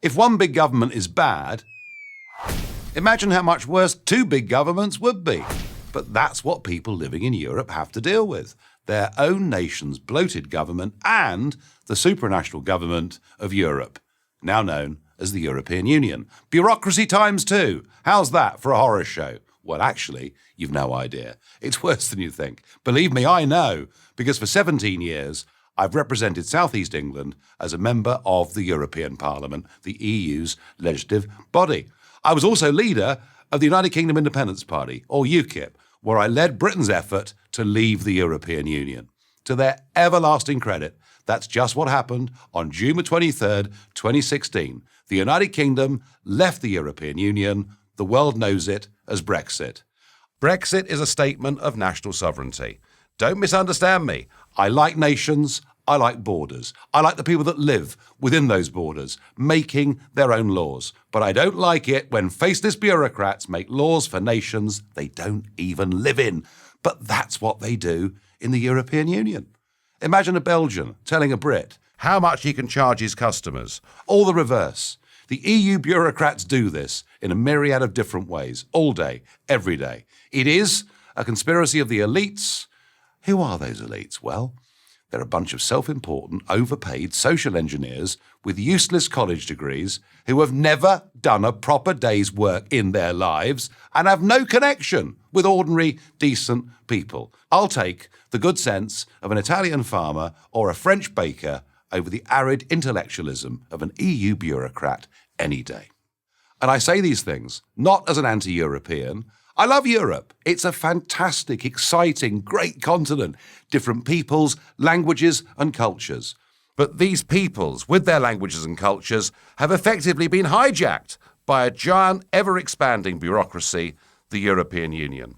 If one big government is bad, imagine how much worse two big governments would be. But that's what people living in Europe have to deal with. Their own nation's bloated government and the supranational government of Europe, now known as the European Union. Bureaucracy times two. How's that for a horror show? Well, actually, you've no idea. It's worse than you think. Believe me, I know, because for 17 years, I've represented South East England as a member of the European Parliament, the EU's legislative body. I was also leader of the United Kingdom Independence Party, or UKIP, where I led Britain's effort to leave the European Union. To their everlasting credit, that's just what happened on June 23rd, 2016. The United Kingdom left the European Union. The world knows it as Brexit. Brexit is a statement of national sovereignty. Don't misunderstand me. I like nations. I like borders. I like the people that live within those borders, making their own laws. But I don't like it when faceless bureaucrats make laws for nations they don't even live in. But that's what they do in the European Union. Imagine a Belgian telling a Brit how much he can charge his customers, or the reverse. The EU bureaucrats do this in a myriad of different ways, all day, every day. It is a conspiracy of the elites. Who are those elites? Well, they're a bunch of self-important, overpaid social engineers with useless college degrees who have never done a proper day's work in their lives and have no connection with ordinary, decent people. I'll take the good sense of an Italian farmer or a French baker over the arid intellectualism of an EU bureaucrat any day. And I say these things not as an anti-European. I love Europe. It's a fantastic, exciting, great continent. Different peoples, languages and cultures. But these peoples, with their languages and cultures, have effectively been hijacked by a giant, ever-expanding bureaucracy, the European Union.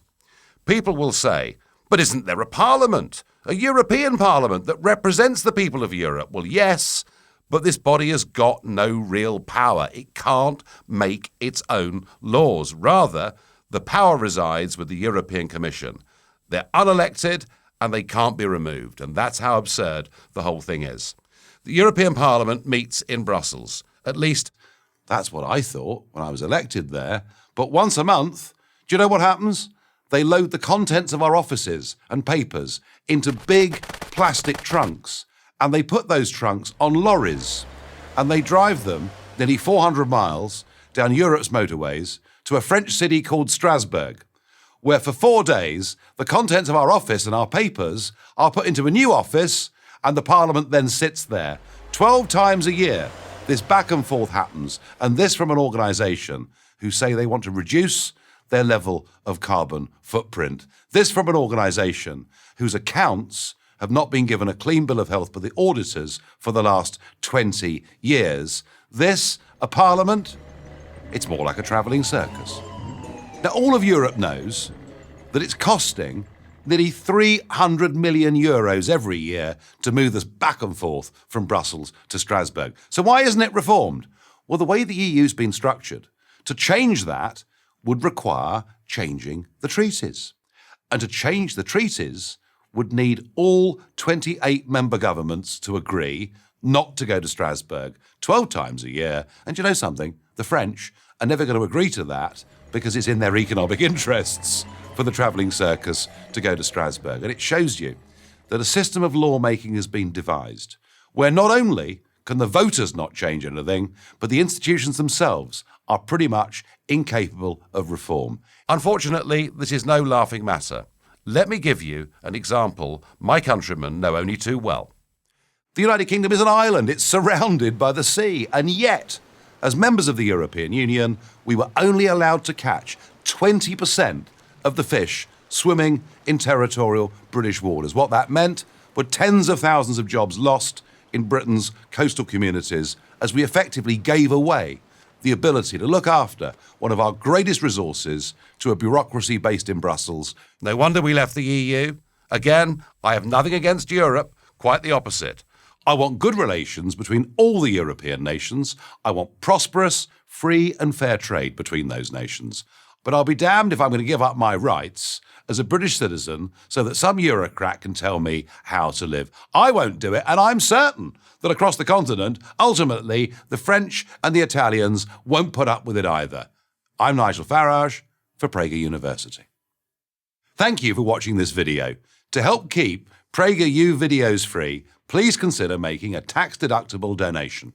People will say, but isn't there a parliament? A European Parliament that represents the people of Europe? Well, yes, but this body has got no real power. It can't make its own laws. Rather, the power resides with the European Commission. They're unelected and they can't be removed. And that's how absurd the whole thing is. The European Parliament meets in Brussels. At least, that's what I thought when I was elected there. But once a month, do you know what happens? They load the contents of our offices and papers into big plastic trunks. And they put those trunks on lorries. And they drive them nearly 400 miles down Europe's motorways to a French city called Strasbourg, where for 4 days, the contents of our office and our papers are put into a new office, and the Parliament then sits there. 12 times a year, this back and forth happens, and this from an organisation who say they want to reduce their level of carbon footprint. This from an organisation whose accounts have not been given a clean bill of health by the auditors for the last 20 years. This, a Parliament? It's more like a travelling circus. Now, all of Europe knows that it's costing nearly 300 million euros every year to move this back and forth from Brussels to Strasbourg. So why isn't it reformed? Well, the way the EU's been structured, to change that would require changing the treaties. And to change the treaties would need all 28 member governments to agree not to go to Strasbourg 12 times a year. And you know something? The French are never going to agree to that because it's in their economic interests for the travelling circus to go to Strasbourg. And it shows you that a system of lawmaking has been devised where not only can the voters not change anything, but the institutions themselves are pretty much incapable of reform. Unfortunately, this is no laughing matter. Let me give you an example my countrymen know only too well. The United Kingdom is an island. It's surrounded by the sea. And yet, as members of the European Union, we were only allowed to catch 20% of the fish swimming in territorial British waters. What that meant were tens of thousands of jobs lost in Britain's coastal communities as we effectively gave away the ability to look after one of our greatest resources to a bureaucracy based in Brussels. No wonder we left the EU. Again, I have nothing against Europe, quite the opposite. I want good relations between all the European nations. I want prosperous, free and fair trade between those nations. But I'll be damned if I'm going to give up my rights as a British citizen so that some Eurocrat can tell me how to live. I won't do it, and I'm certain that across the continent, ultimately, the French and the Italians won't put up with it either. I'm Nigel Farage for PragerU. Thank you for watching this video. To help keep PragerU videos free, please consider making a tax-deductible donation.